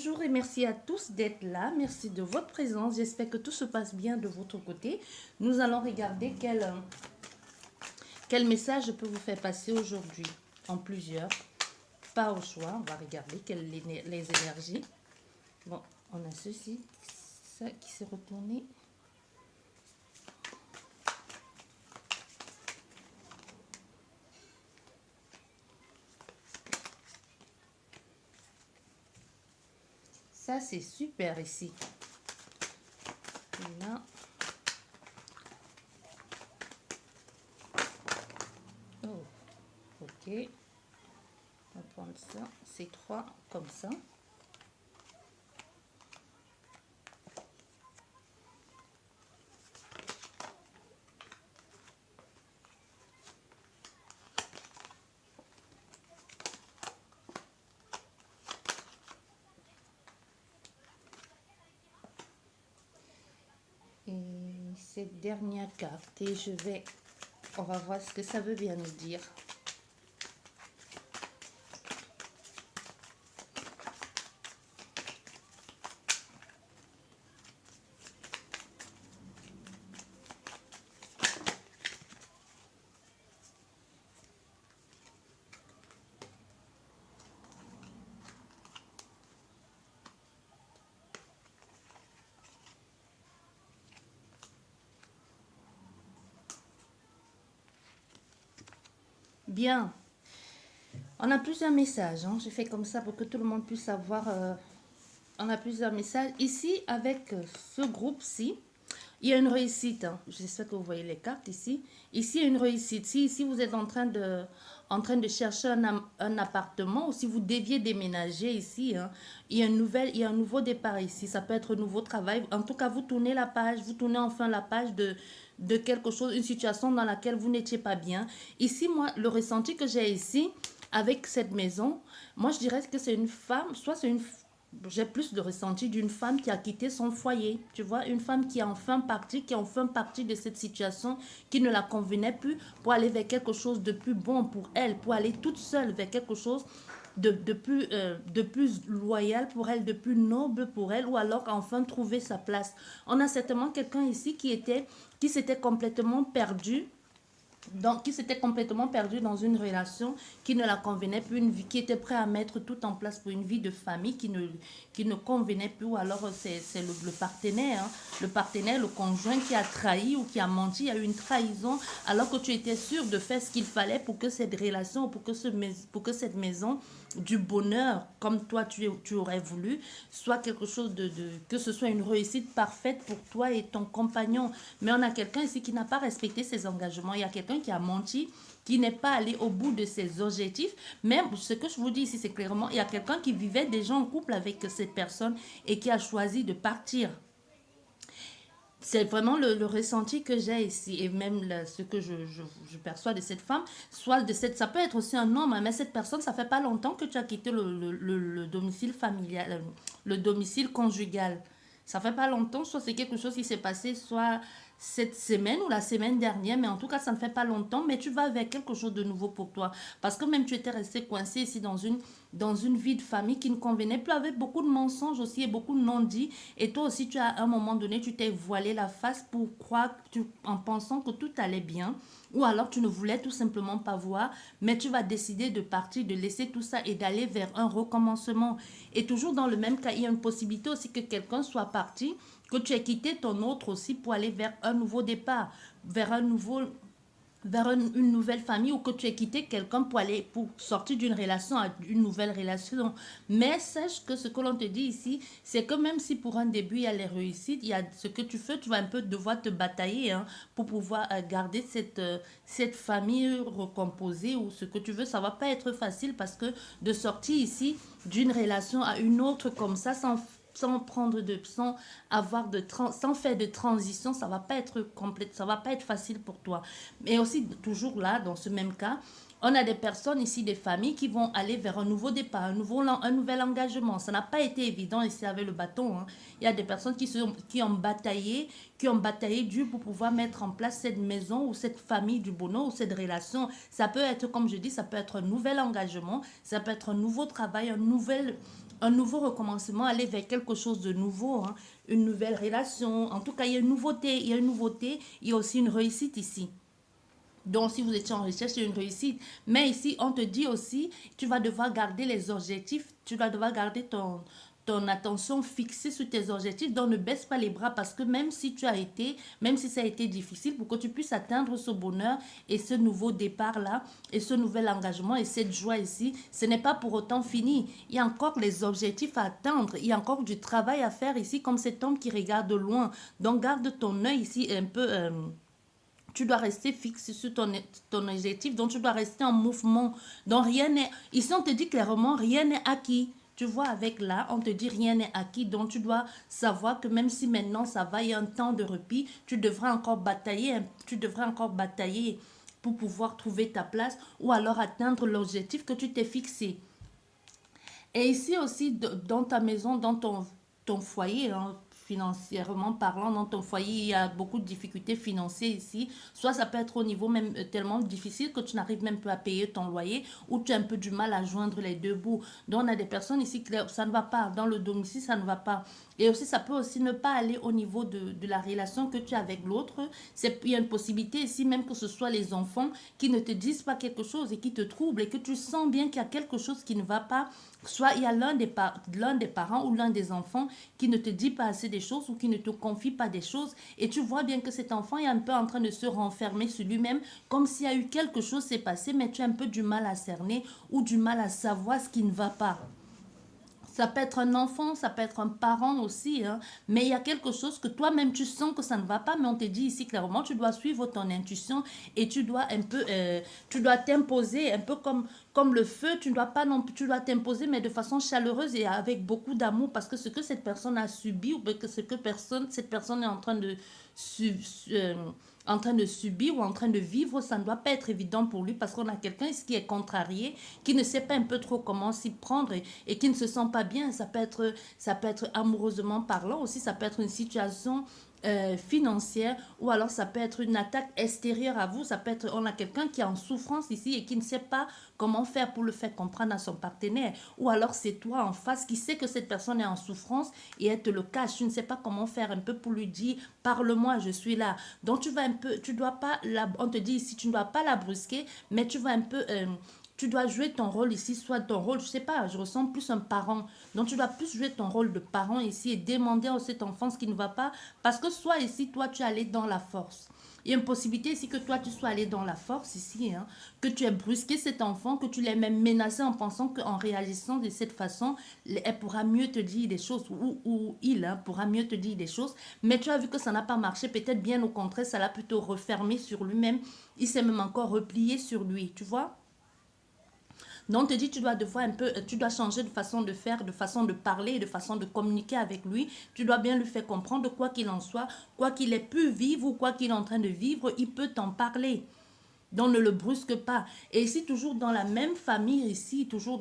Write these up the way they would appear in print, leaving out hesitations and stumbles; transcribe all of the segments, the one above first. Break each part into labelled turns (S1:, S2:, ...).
S1: Bonjour et merci à tous d'être là. Merci de votre présence. J'espère que tout se passe bien de votre côté. Nous allons regarder quel message je peux vous faire passer aujourd'hui en plusieurs. Pas au choix. On va regarder les énergies. Bon, on a ceci, ça qui s'est retourné. Ça, c'est super ici. Là. Oh, ok. On va prendre ça. C'est 3 comme ça. Et cette dernière carte, et on va voir ce que ça veut bien nous dire. Bien, on a plusieurs messages. J'ai fait comme ça pour que tout le monde puisse avoir. On a plusieurs messages. Ici, avec ce groupe-ci, il y a une réussite. J'espère que vous voyez les cartes ici. Ici, il y a une réussite. Si ici, vous êtes en train de chercher un appartement ou si vous deviez déménager ici, il y a un nouveau départ ici. Ça peut être un nouveau travail. En tout cas, vous tournez la page. Vous tournez enfin la page de quelque chose, une situation dans laquelle vous n'étiez pas bien. Ici, moi, le ressenti que j'ai ici, avec cette maison, moi, je dirais que c'est une femme, soit c'est une j'ai plus de ressenti d'une femme qui a quitté son foyer, tu vois, une femme qui est enfin partie de cette situation qui ne la convenait plus pour aller vers quelque chose de plus bon pour elle, pour aller toute seule vers quelque chose de plus loyal pour elle, de plus noble pour elle, ou alors enfin trouver sa place. On a certainement quelqu'un ici qui s'était complètement perdu, donc qui s'était complètement perdu dans une relation qui ne la convenait plus, une vie qui était prêt à mettre tout en place pour une vie de famille qui ne convenait plus, ou alors c'est le partenaire, le partenaire, le conjoint qui a trahi ou qui a menti, il y a eu une trahison alors que tu étais sûr de faire ce qu'il fallait pour que cette relation, pour que cette maison du bonheur, comme toi tu aurais voulu, soit quelque chose que ce soit une réussite parfaite pour toi et ton compagnon. Mais on a quelqu'un ici qui n'a pas respecté ses engagements. Il y a quelqu'un qui a menti, qui n'est pas allé au bout de ses objectifs. Mais ce que je vous dis ici, c'est clairement, il y a quelqu'un qui vivait déjà en couple avec cette personne et qui a choisi de partir. C'est vraiment le ressenti que j'ai ici et même ce que je perçois de cette femme, ça peut être aussi un homme, mais cette personne, ça fait pas longtemps que tu as quitté le domicile familial, le domicile conjugal. Ça fait pas longtemps, soit c'est quelque chose qui s'est passé, soit cette semaine ou la semaine dernière, mais en tout cas, ça ne fait pas longtemps, mais tu vas vers quelque chose de nouveau pour toi. Parce que même tu étais resté coincé ici dans une vie de famille qui ne convenait plus, avec beaucoup de mensonges aussi et beaucoup de non-dits. Et toi aussi, tu as à un moment donné, tu t'es voilé la face pour croire, en pensant que tout allait bien. Ou alors tu ne voulais tout simplement pas voir, mais tu vas décider de partir, de laisser tout ça et d'aller vers un recommencement. Et toujours dans le même cas, il y a une possibilité aussi que quelqu'un soit parti, que tu aies quitté ton autre aussi pour aller vers un nouveau départ, vers une nouvelle famille, ou que tu aies quitté quelqu'un pour sortir d'une relation à une nouvelle relation. Mais sache que ce que l'on te dit ici, c'est que même si pour un début il y a les réussites, il y a ce que tu fais, tu vas un peu devoir te batailler pour pouvoir garder cette famille recomposée, ou ce que tu veux. Ça va pas être facile parce que de sortir ici d'une relation à une autre comme ça, sans faire de transition, ça va pas être complète, ça va pas être facile pour toi. Mais aussi, toujours là, dans ce même cas, on a des personnes ici, des familles qui vont aller vers un nouveau départ, un nouvel engagement. Ça n'a pas été évident ici avec le bâton. Il y a des personnes qui ont bataillé dur pour pouvoir mettre en place cette maison ou cette famille du bonheur ou cette relation. Ça peut être, comme je dis, ça peut être un nouvel engagement, ça peut être un nouveau travail, un nouveau recommencement, aller vers quelque chose de nouveau, hein, une nouvelle relation. En tout cas, il y a une nouveauté, il y a une nouveauté, il y a aussi une réussite ici. Donc, si vous étiez en recherche, c'est une réussite. Mais ici, on te dit aussi, tu vas devoir garder les objectifs, tu vas devoir garder ton attention fixée sur tes objectifs. Donc, ne baisse pas les bras parce que même si ça a été difficile, pour que tu puisses atteindre ce bonheur et ce nouveau départ-là, et ce nouvel engagement et cette joie ici, ce n'est pas pour autant fini. Il y a encore les objectifs à atteindre. Il y a encore du travail à faire ici, comme cet homme qui regarde de loin. Donc, garde ton œil ici un peu... tu dois rester fixe sur ton objectif, donc tu dois rester en mouvement. Donc rien n'est... Ici, on te dit clairement, rien n'est acquis. Tu vois, avec là, on te dit rien n'est acquis. Donc tu dois savoir que même si maintenant ça va, il y a un temps de repos, tu devras encore batailler pour pouvoir trouver ta place ou alors atteindre l'objectif que tu t'es fixé. Et ici aussi, dans ta maison, dans ton foyer, hein, financièrement parlant, dans ton foyer, il y a beaucoup de difficultés financières ici. Soit ça peut être au niveau même tellement difficile que tu n'arrives même plus à payer ton loyer ou tu as un peu du mal à joindre les deux bouts. Donc, on a des personnes ici que ça ne va pas. Dans le domicile, ça ne va pas. Et aussi, ça peut aussi ne pas aller au niveau de la relation que tu as avec l'autre. Il y a une possibilité ici, même que ce soit les enfants qui ne te disent pas quelque chose et qui te troublent et que tu sens bien qu'il y a quelque chose qui ne va pas. Soit il y a l'un des parents ou l'un des enfants qui ne te dit pas assez des choses ou qui ne te confie pas des choses. Et tu vois bien que cet enfant est un peu en train de se renfermer sur lui-même, comme s'il y a eu quelque chose s'est passé, mais tu as un peu du mal à cerner ou du mal à savoir ce qui ne va pas. Ça peut être un enfant, ça peut être un parent aussi, hein. Mais il y a quelque chose que toi-même tu sens que ça ne va pas, mais on te dit ici clairement, tu dois suivre ton intuition et tu dois un peu, tu dois t'imposer un peu comme le feu, tu ne dois pas non plus, tu dois t'imposer, mais de façon chaleureuse et avec beaucoup d'amour, parce que ce que cette personne a subi ou que cette personne est en train de su- su- euh, en train de subir ou en train de vivre, ça ne doit pas être évident pour lui parce qu'on a quelqu'un qui est contrarié, qui ne sait pas un peu trop comment s'y prendre et qui ne se sent pas bien. Ça peut être amoureusement parlant aussi, ça peut être une situation financière ou alors ça peut être une attaque extérieure à vous. Ça peut être, on a quelqu'un qui est en souffrance ici et qui ne sait pas comment faire pour le faire comprendre à son partenaire. Ou alors c'est toi en face qui sait que cette personne est en souffrance et elle te le cache. Tu ne sais pas comment faire un peu pour lui dire, parle-moi, je suis là. Donc tu vas un peu, tu dois pas, on te dit ici, tu ne dois pas la brusquer, mais tu vas un peu... tu dois jouer ton rôle ici, soit ton rôle, je sais pas, je ressens plus un parent. Donc tu dois plus jouer ton rôle de parent ici et demander à cet enfant ce qui ne va pas. Parce que soit ici, toi, tu es allé dans la force. Il y a une possibilité ici que toi, tu sois allé dans la force ici, hein, que tu aies brusqué cet enfant, que tu l'aies même menacé en pensant qu'en réagissant de cette façon, elle pourra mieux te dire des choses, ou il hein, pourra mieux te dire des choses. Mais tu as vu que ça n'a pas marché, peut-être bien au contraire, ça l'a plutôt refermé sur lui-même. Il s'est même encore replié sur lui, tu vois. Donc, on te dit, tu dois devoir un peu, tu dois changer de façon de faire, de façon de parler, de façon de communiquer avec lui. Tu dois bien lui faire comprendre, quoi qu'il en soit, quoi qu'il ait pu vivre ou quoi qu'il est en train de vivre, il peut t'en parler. Donc ne le brusque pas. Et ici, toujours dans la même famille, ici, toujours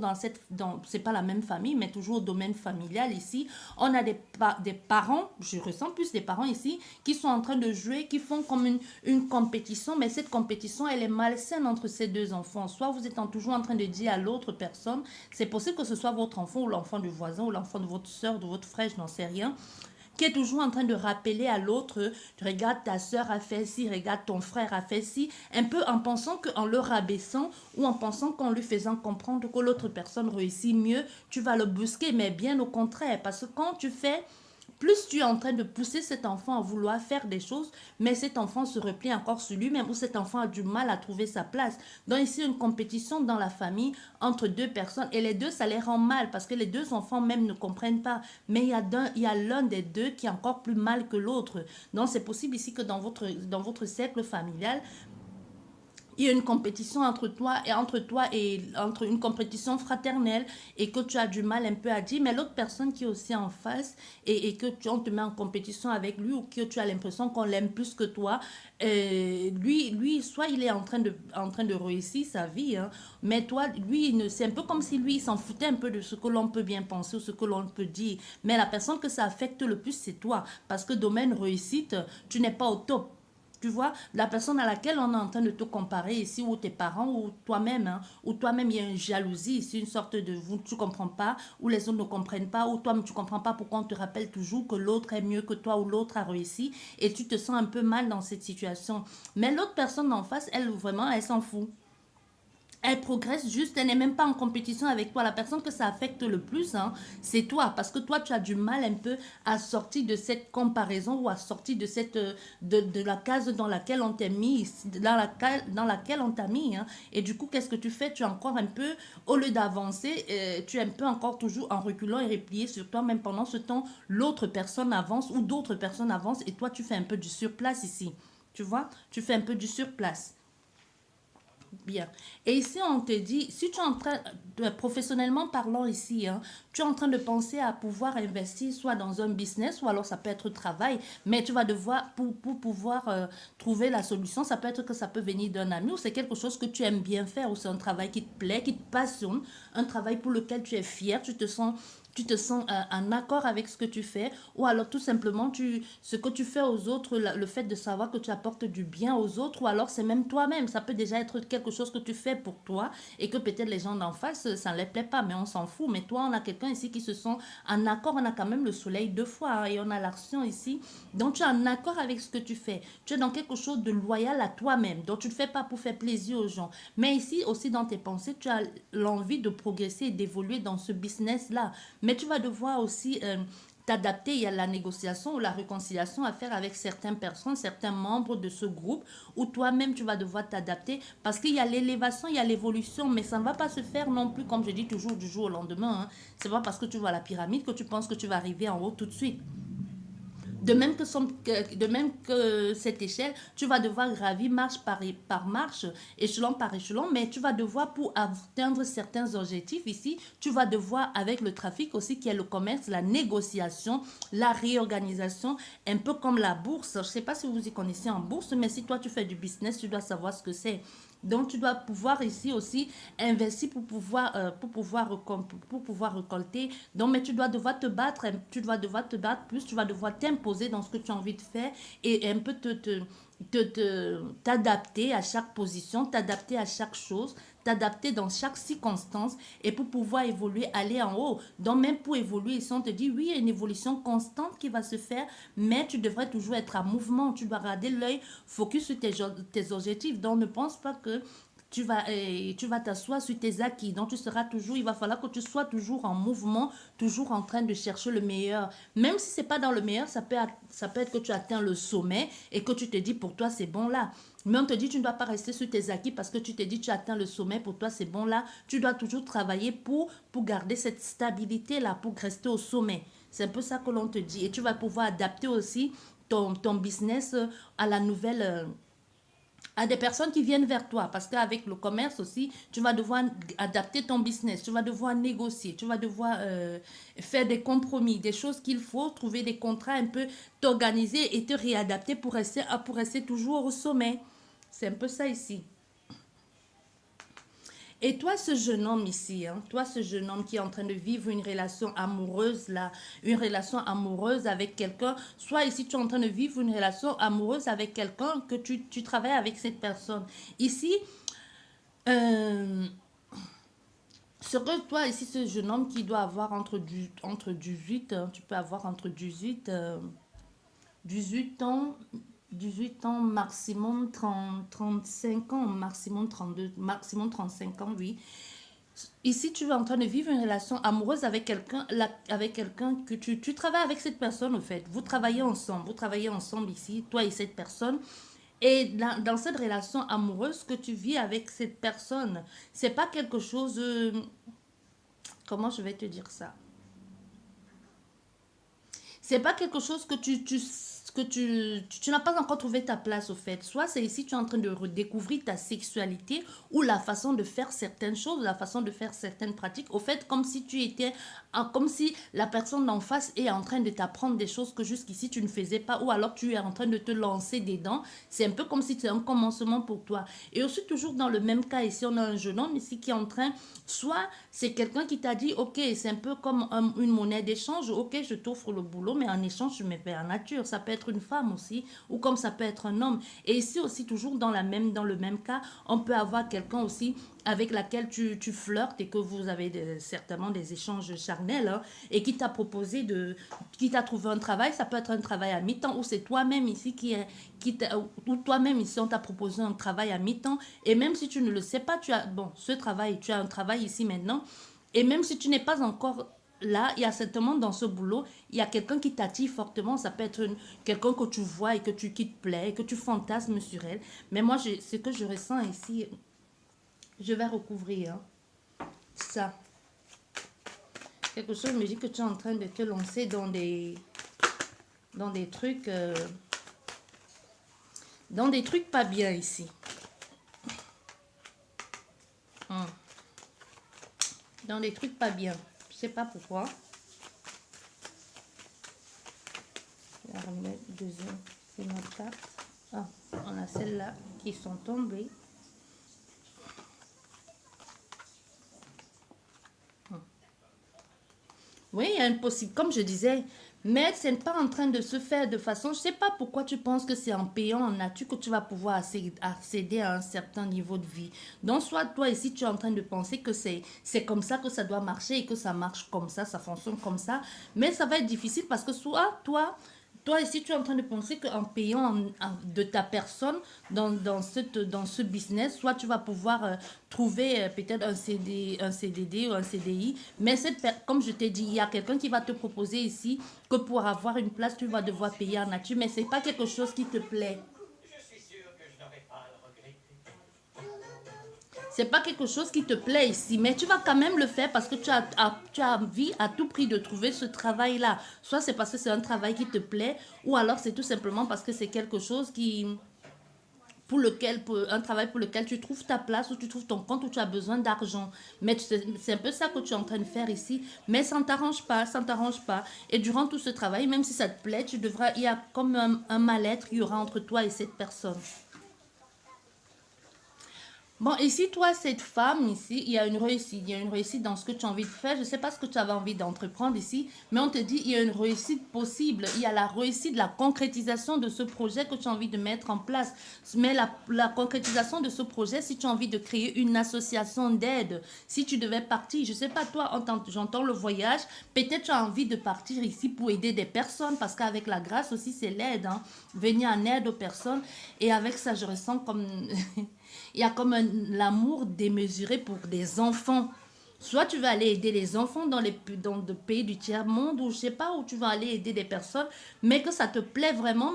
S1: c'est pas la même famille, mais toujours au domaine familial, ici, on a des parents, je ressens plus des parents ici, qui sont en train de jouer, qui font comme une compétition, mais cette compétition, elle est malsaine entre ces deux enfants. Soit vous êtes toujours en train de dire à l'autre personne, c'est possible que ce soit votre enfant ou l'enfant du voisin ou l'enfant de votre soeur, de votre frère, je n'en sais rien, qui est toujours en train de rappeler à l'autre, regarde ta soeur a fait ci, regarde ton frère a fait ci, un peu en pensant qu'en le rabaissant ou en pensant qu'en lui faisant comprendre que l'autre personne réussit mieux, tu vas le brusquer, mais bien au contraire, parce que quand tu fais plus tu es en train de pousser cet enfant à vouloir faire des choses, mais cet enfant se replie encore sur lui-même ou cet enfant a du mal à trouver sa place. Donc ici, une compétition dans la famille entre deux personnes et les deux, ça les rend mal parce que les deux enfants même ne comprennent pas. Mais il y a l'un des deux qui est encore plus mal que l'autre. Donc c'est possible ici que dans votre cercle familial, il y a une compétition entre toi et entre une compétition fraternelle et que tu as du mal un peu à dire, mais l'autre personne qui est aussi en face que on te met en compétition avec lui ou que tu as l'impression qu'on l'aime plus que toi, soit il est en train de réussir sa vie, hein, mais toi, c'est un peu comme si lui, il s'en foutait un peu de ce que l'on peut bien penser ou ce que l'on peut dire, mais la personne que ça affecte le plus, c'est toi, parce que domaine réussite, tu n'es pas au top. Tu vois, la personne à laquelle on est en train de te comparer ici, ou tes parents, ou toi-même, hein, ou toi-même, il y a une jalousie ici, une sorte de vous, tu comprends pas, ou les autres ne comprennent pas, ou toi, tu comprends pas pourquoi on te rappelle toujours que l'autre est mieux que toi, ou l'autre a réussi, et tu te sens un peu mal dans cette situation. Mais l'autre personne en face, elle, vraiment, elle s'en fout. Elle progresse juste, elle n'est même pas en compétition avec toi. La personne que ça affecte le plus, hein, c'est toi. Parce que toi, tu as du mal un peu à sortir de cette comparaison ou à sortir de, de la case dans laquelle on t'a mis, dans laquelle on t'a mis. Hein. Et du coup, qu'est-ce que tu fais? Tu es encore un peu, au lieu d'avancer, tu es un peu encore toujours en reculant et replié sur toi. Même pendant ce temps, l'autre personne avance ou d'autres personnes avancent et toi, tu fais un peu du surplace ici. Tu vois? Tu fais un peu du surplace. Bien. Et ici, on te dit, si tu es en train, professionnellement parlant ici, hein, tu es en train de penser à pouvoir investir soit dans un business, ou alors ça peut être travail, mais tu vas devoir, pour pouvoir trouver la solution, ça peut être que ça peut venir d'un ami, ou c'est quelque chose que tu aimes bien faire, ou c'est un travail qui te plaît, qui te passionne, un travail pour lequel tu es fier, tu te sens en accord avec ce que tu fais, ou alors tout simplement ce que tu fais aux autres, le fait de savoir que tu apportes du bien aux autres, ou alors c'est même toi-même, ça peut déjà être quelque chose que tu fais pour toi et que peut-être les gens d'en face, ça ne les plaît pas, mais on s'en fout. Mais toi, on a quelqu'un ici qui se sent en accord, on a quand même le soleil deux fois hein, et on a l'action ici. Donc tu es en accord avec ce que tu fais, tu es dans quelque chose de loyal à toi-même, donc tu ne le fais pas pour faire plaisir aux gens. Mais ici aussi dans tes pensées, tu as l'envie de progresser et d'évoluer dans ce business-là. Mais tu vas devoir aussi t'adapter. Il y a la négociation ou la réconciliation à faire avec certaines personnes, certains membres de ce groupe, où toi-même tu vas devoir t'adapter parce qu'il y a l'élévation, il y a l'évolution, mais ça ne va pas se faire non plus, comme je dis toujours, du jour au lendemain. Hein. C'est pas parce que tu vois la pyramide que tu penses que tu vas arriver en haut tout de suite. De même que cette échelle, tu vas devoir gravir marche par marche, échelon par échelon, mais tu vas devoir, pour atteindre certains objectifs ici, tu vas devoir, avec le trafic aussi, qui est le commerce, la négociation, la réorganisation, un peu comme la bourse. Je ne sais pas si vous y connaissez en bourse, mais si toi tu fais du business, tu dois savoir ce que c'est. Donc, tu dois pouvoir ici aussi investir pour pouvoir récolter. Donc, mais tu dois devoir te battre, tu dois devoir te battre plus, tu vas devoir t'imposer dans ce que tu as envie de faire et un peu t'adapter à chaque position, t'adapter à chaque chose, t'adapter dans chaque circonstance et pour pouvoir évoluer, aller en haut. Donc, même pour évoluer, si on te dit, oui, il y a une évolution constante qui va se faire, mais tu devrais toujours être en mouvement. Tu dois garder l'œil focus sur tes objectifs. Donc, ne pense pas que tu vas t'asseoir sur tes acquis. Donc, tu seras toujours, il va falloir que tu sois toujours en mouvement, toujours en train de chercher le meilleur. Même si c'est pas dans le meilleur, ça peut être que tu atteins le sommet et que tu te dis pour toi, c'est bon là. Mais on te dit, tu ne dois pas rester sur tes acquis parce que tu te dis, tu atteins le sommet, pour toi, c'est bon là. Tu dois toujours travailler pour garder cette stabilité-là, pour rester au sommet. C'est un peu ça que l'on te dit. Et tu vas pouvoir adapter aussi ton business à la nouvelle, à des personnes qui viennent vers toi. Parce qu'avec le commerce aussi, tu vas devoir adapter ton business, tu vas devoir négocier, tu vas devoir faire des compromis, des choses qu'il faut, trouver des contrats un peu, t'organiser et te réadapter pour rester toujours au sommet. C'est un peu ça ici. Et toi, ce jeune homme ici, hein, toi, ce jeune homme qui est en train de vivre une relation amoureuse, là, une relation amoureuse avec quelqu'un, soit ici, tu es en train de vivre une relation amoureuse avec quelqu'un que tu travailles avec cette personne. Ici, euh, ce que toi, ici, ce jeune homme qui doit avoir entre 18, tu peux avoir entre 18 ans, 18 ans, maximum 35 ans, maximum 32, maximum 35 ans, oui. Ici, tu es en train de vivre une relation amoureuse avec quelqu'un que tu travailles avec cette personne, en fait. Vous travaillez ensemble ici, toi et cette personne. Et dans cette relation amoureuse que tu vis avec cette personne, c'est pas quelque chose, comment je vais te dire ça? C'est pas quelque chose que tu n'as pas encore trouvé ta place au fait. Soit c'est ici tu es en train de redécouvrir ta sexualité ou la façon de faire certaines choses, la façon de faire certaines pratiques. Au fait, comme si tu étais, comme si la personne d'en face est en train de t'apprendre des choses que jusqu'ici tu ne faisais pas ou alors tu es en train de te lancer dedans. C'est un peu comme si c'était un commencement pour toi. Et aussi toujours dans le même cas ici, on a un jeune homme ici qui est en train, soit c'est quelqu'un qui t'a dit, ok, c'est un peu comme une monnaie d'échange, ok, je t'offre le boulot, mais en échange, je me fais en nature. Ça peut être être une femme aussi, ou comme ça peut être un homme. Et ici aussi, toujours dans le même cas, on peut avoir quelqu'un aussi avec laquelle tu flirtes et que vous avez certainement des échanges charnels, hein, et qui t'a proposé qui t'a trouvé un travail. Ça peut être un travail à mi-temps ou c'est toi-même ici ou toi-même ici on t'a proposé un travail à mi-temps, et même si tu ne le sais pas, tu as un travail ici maintenant, et même si tu n'es pas encore là, il y a certainement dans ce boulot, il y a quelqu'un qui t'attire fortement. Ça peut être quelqu'un que tu vois et qui te plaît, et que tu fantasmes sur elle. Mais moi, ce que je ressens ici, je vais recouvrir, hein, ça. Quelque chose me dit que tu es en train de te lancer dans des trucs pas bien ici. Dans des trucs pas bien. Je sais pas pourquoi. Je vais remettre deuxième. C'est notre carte. Ah, on a celles-là qui sont tombées. Oui, il y a une possibilité, comme je disais, mais ce n'est pas en train de se faire de façon, je ne sais pas pourquoi tu penses que c'est en payant en nature que tu vas pouvoir accéder à un certain niveau de vie. Donc, soit toi ici, tu es en train de penser que c'est comme ça que ça doit marcher et que ça marche comme ça fonctionne comme ça, mais ça va être difficile parce que soit toi ici, tu es en train de penser qu'en payant de ta personne dans ce business, soit tu vas pouvoir trouver peut-être un CDD ou un CDI. Mais comme je t'ai dit, il y a quelqu'un qui va te proposer ici que pour avoir une place, tu vas devoir payer en nature. Mais ce n'est pas quelque chose qui te plaît. C'est pas quelque chose qui te plaît ici, mais tu vas quand même le faire parce que tu as envie à tout prix de trouver ce travail-là. Soit c'est parce que c'est un travail qui te plaît, ou alors c'est tout simplement parce que c'est quelque chose pour un travail pour lequel tu trouves ta place, ou tu trouves ton compte, où tu as besoin d'argent. Mais c'est un peu ça que tu es en train de faire ici, mais ça ne t'arrange pas, ça ne t'arrange pas. Et durant tout ce travail, même si ça te plaît, il y a comme un mal-être qu'il y aura entre toi et cette personne. Bon, ici, toi, cette femme, ici, il y a une réussite. Il y a une réussite dans ce que tu as envie de faire. Je ne sais pas ce que tu avais envie d'entreprendre ici, mais on te dit il y a une réussite possible. Il y a la réussite, la concrétisation de ce projet que tu as envie de mettre en place. Mais la concrétisation de ce projet, si tu as envie de créer une association d'aide, si tu devais partir, je ne sais pas, toi, j'entends le voyage, peut-être tu as envie de partir ici pour aider des personnes, parce qu'avec la grâce aussi, c'est l'aide, hein, venir en aide aux personnes. Et avec ça, je ressens comme... Il y a comme l'amour démesuré pour des enfants. Soit tu vas aller aider les enfants dans le pays du tiers-monde, ou je sais pas, où tu vas aller aider des personnes, mais que ça te plaît vraiment,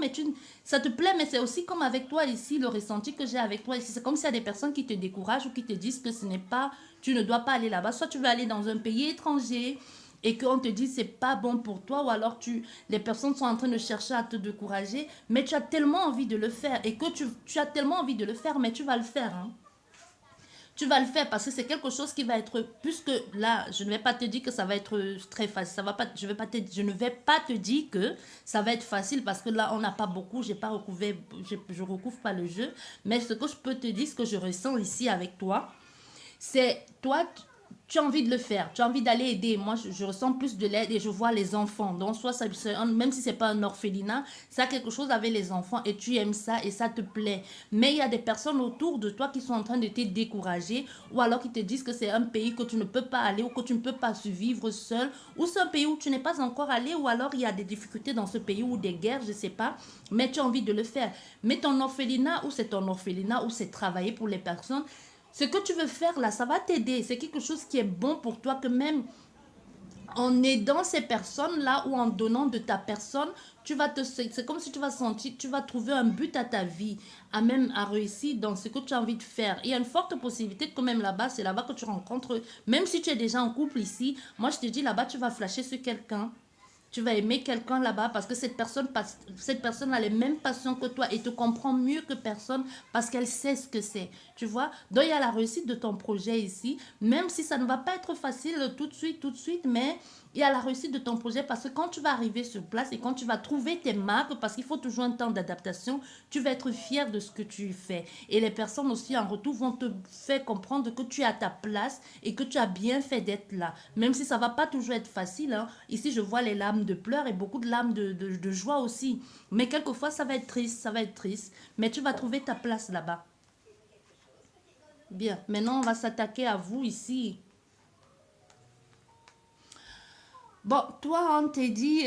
S1: ça te plaît, mais c'est aussi comme avec toi ici, le ressenti que j'ai avec toi ici. C'est comme s'il y a des personnes qui te découragent ou qui te disent que tu ne dois pas aller là-bas. Soit tu vas aller dans un pays étranger et qu'on te dit c'est pas bon pour toi, ou alors les personnes sont en train de chercher à te décourager, mais tu as tellement envie de le faire, et que tu as tellement envie de le faire, mais tu vas le faire, hein. Tu vas le faire parce que c'est quelque chose qui va être, puisque là, je ne vais pas te dire que ça va être très facile. Ça va pas, je ne vais pas te dire que ça va être facile, parce que là, on n'a pas beaucoup, j'ai pas recouvert, je recouvre pas le jeu. Mais ce que je peux te dire, ce que je ressens ici avec toi, c'est toi, tu as envie de le faire, tu as envie d'aller aider. Moi, je ressens plus de l'aide et je vois les enfants. Donc, soit même si c'est pas un orphelinat, ça a quelque chose avec les enfants et tu aimes ça et ça te plaît. Mais il y a des personnes autour de toi qui sont en train de te décourager, ou alors qui te disent que c'est un pays que tu ne peux pas aller, ou que tu ne peux pas survivre seul, ou c'est un pays où tu n'es pas encore allé, ou alors il y a des difficultés dans ce pays, ou des guerres, je sais pas, mais tu as envie de le faire. Mais ton orphelinat, ou c'est travailler pour les personnes, ce que tu veux faire là, ça va t'aider. C'est quelque chose qui est bon pour toi, que même en aidant ces personnes-là, ou en donnant de ta personne, c'est comme si tu vas sentir, tu vas trouver un but à ta vie, à réussir dans ce que tu as envie de faire. Il y a une forte possibilité que même là-bas, c'est là-bas que tu rencontres, même si tu es déjà en couple ici, moi je te dis là-bas, tu vas flasher sur quelqu'un. Tu vas aimer quelqu'un là-bas parce que cette personne a les mêmes passions que toi et te comprend mieux que personne, parce qu'elle sait ce que c'est. Tu vois? Donc, il y a la réussite de ton projet ici, même si ça ne va pas être facile tout de suite, mais et à la réussite de ton projet, parce que quand tu vas arriver sur place et quand tu vas trouver tes marques, parce qu'il faut toujours un temps d'adaptation, tu vas être fier de ce que tu fais. Et les personnes aussi en retour vont te faire comprendre que tu es à ta place et que tu as bien fait d'être là. Même si ça va pas toujours être facile, hein. Ici, je vois les larmes de pleurs et beaucoup de larmes de joie aussi. Mais quelquefois, ça va être triste, ça va être triste. Mais tu vas trouver ta place là-bas. Bien, maintenant, on va s'attaquer à vous ici. Bon, toi, on t'a dit,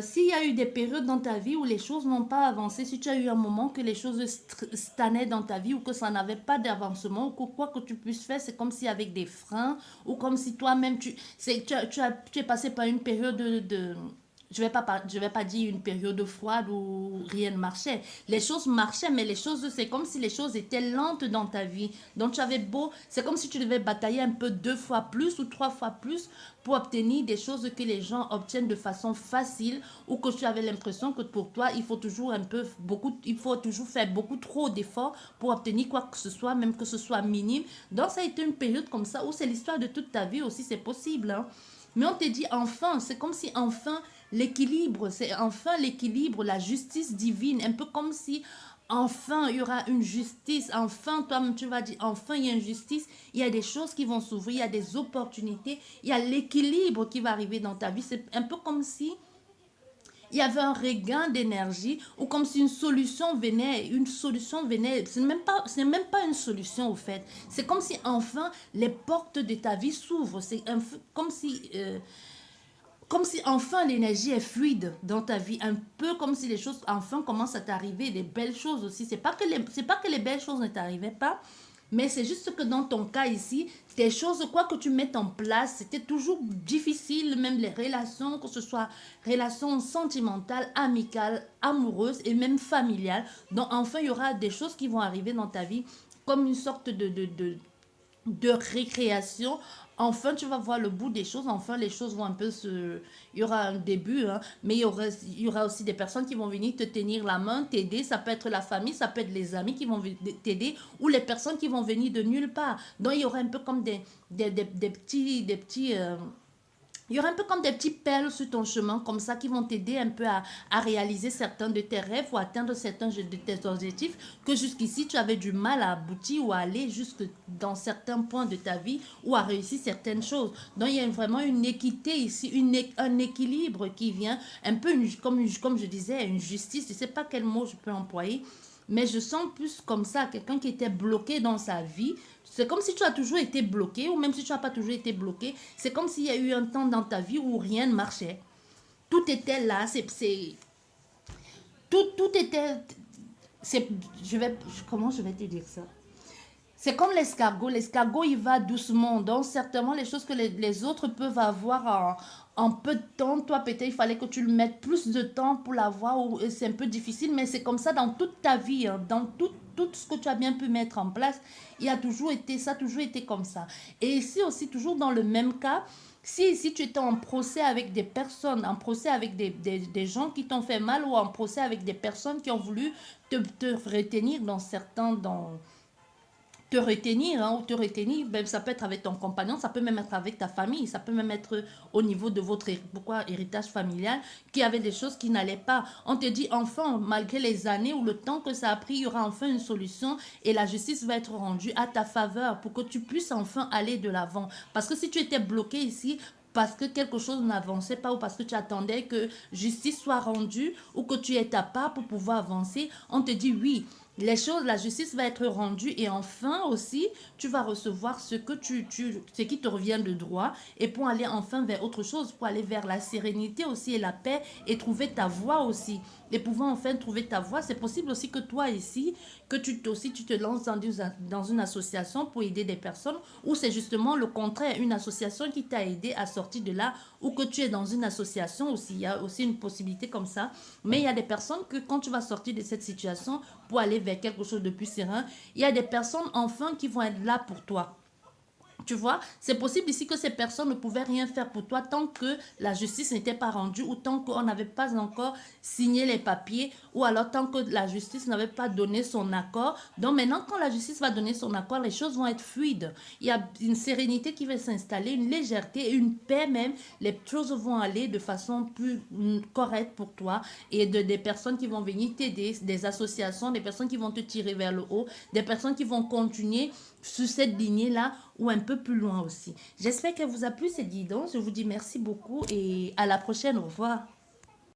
S1: s'il y a eu des périodes dans ta vie où les choses n'ont pas avancé, si tu as eu un moment que les choses stagnaient dans ta vie ou que ça n'avait pas d'avancement ou que quoi que tu puisses faire, c'est comme si avec des freins ou comme si toi-même, tu es passé par une période je vais pas dire une période froide où rien ne marchait. Les choses marchaient, mais les choses, c'est comme si les choses étaient lentes dans ta vie. Donc tu avais beau, c'est comme si tu devais batailler un peu 2 fois plus ou 3 fois plus pour obtenir des choses que les gens obtiennent de façon facile ou que tu avais l'impression que pour toi, il faut toujours il faut toujours faire beaucoup trop d'efforts pour obtenir quoi que ce soit, même que ce soit minime. Donc ça a été une période comme ça où c'est l'histoire de toute ta vie aussi, c'est possible, hein. Mais on te dit enfin, c'est comme si enfin l'équilibre, c'est enfin l'équilibre, la justice divine, un peu comme si enfin il y aura une justice, enfin toi-même tu vas dire enfin il y a une justice, il y a des choses qui vont s'ouvrir, il y a des opportunités, il y a l'équilibre qui va arriver dans ta vie. C'est un peu comme si il y avait un regain d'énergie ou comme si une solution venait, c'est même pas une solution au fait. C'est comme si enfin les portes de ta vie s'ouvrent. Comme si enfin l'énergie est fluide dans ta vie, un peu comme si les choses enfin commencent à t'arriver, des belles choses aussi. C'est pas que les belles choses ne t'arrivaient pas, mais c'est juste que dans ton cas ici, des choses, quoi que tu mettes en place, c'était toujours difficile, même les relations, que ce soit relations sentimentales, amicales, amoureuses et même familiales. Donc enfin, il y aura des choses qui vont arriver dans ta vie comme une sorte de récréation. Enfin, tu vas voir le bout des choses. Enfin, les choses vont un peu se... Il y aura un début, hein, mais il y aura aussi des personnes qui vont venir te tenir la main, t'aider. Ça peut être la famille, ça peut être les amis qui vont t'aider ou les personnes qui vont venir de nulle part. Donc, il y aura un peu comme il y aura un peu comme des petites perles sur ton chemin, comme ça, qui vont t'aider un peu à réaliser certains de tes rêves ou atteindre certains de tes objectifs que jusqu'ici, tu avais du mal à aboutir ou à aller jusque dans certains points de ta vie ou à réussir certaines choses. Donc, il y a vraiment une équité ici, un équilibre qui vient, un peu comme je disais, une justice. Je ne sais pas quel mot je peux employer, mais je sens plus comme ça, quelqu'un qui était bloqué dans sa vie. C'est comme si tu as toujours été bloqué, ou même si tu n'as pas toujours été bloqué, c'est comme s'il y a eu un temps dans ta vie où rien ne marchait. Tout était là, tout était, comment je vais te dire ça? C'est comme l'escargot. L'escargot, il va doucement. Donc, certainement, les choses que les autres peuvent avoir en peu de temps, toi, peut-être, il fallait que tu le mettes plus de temps pour l'avoir. C'est un peu difficile, mais c'est comme ça dans toute ta vie, hein, dans tout ce que tu as bien pu mettre en place. Ça a toujours été comme ça. Et ici aussi, toujours dans le même cas, si tu étais en procès avec des personnes, en procès avec des gens qui t'ont fait mal ou en procès avec des personnes qui ont voulu te retenir te retenir, hein, ou te retenir, ben, ça peut être avec ton compagnon, ça peut même être avec ta famille, ça peut même être au niveau de votre héritage familial, qui avait des choses qui n'allaient pas. On te dit enfin, malgré les années ou le temps que ça a pris, il y aura enfin une solution et la justice va être rendue à ta faveur pour que tu puisses enfin aller de l'avant. Parce que si tu étais bloqué ici, parce que quelque chose n'avançait pas ou parce que tu attendais que justice soit rendue ou que tu aies ta part pour pouvoir avancer, on te dit oui, la justice va être rendue et enfin aussi, tu vas recevoir ce qui te revient de droit et pour aller enfin vers autre chose, pour aller vers la sérénité aussi et la paix et trouver ta voie aussi. Et pouvant enfin trouver ta voie, c'est possible aussi que toi ici, que tu te lances dans une association pour aider des personnes ou c'est justement le contraire, une association qui t'a aidé à sortir de là ou que tu es dans une association aussi. Il y a aussi une possibilité comme ça. Mais il y a des personnes que quand tu vas sortir de cette situation pour aller vers quelque chose de plus serein, il y a des personnes enfin qui vont être là pour toi, Tu vois, c'est possible ici que ces personnes ne pouvaient rien faire pour toi tant que la justice n'était pas rendue ou tant qu'on n'avait pas encore signé les papiers ou alors tant que la justice n'avait pas donné son accord. Donc maintenant, quand la justice va donner son accord, les choses vont être fluides. Il y a une sérénité qui va s'installer, une légèreté, une paix même. Les choses vont aller de façon plus correcte pour toi et des personnes qui vont venir t'aider, des associations, des personnes qui vont te tirer vers le haut, des personnes qui vont continuer sur cette lignée-là ou un peu plus loin aussi. J'espère qu'elle vous a plu cette guidance. Je vous dis merci beaucoup et à la prochaine. Au revoir.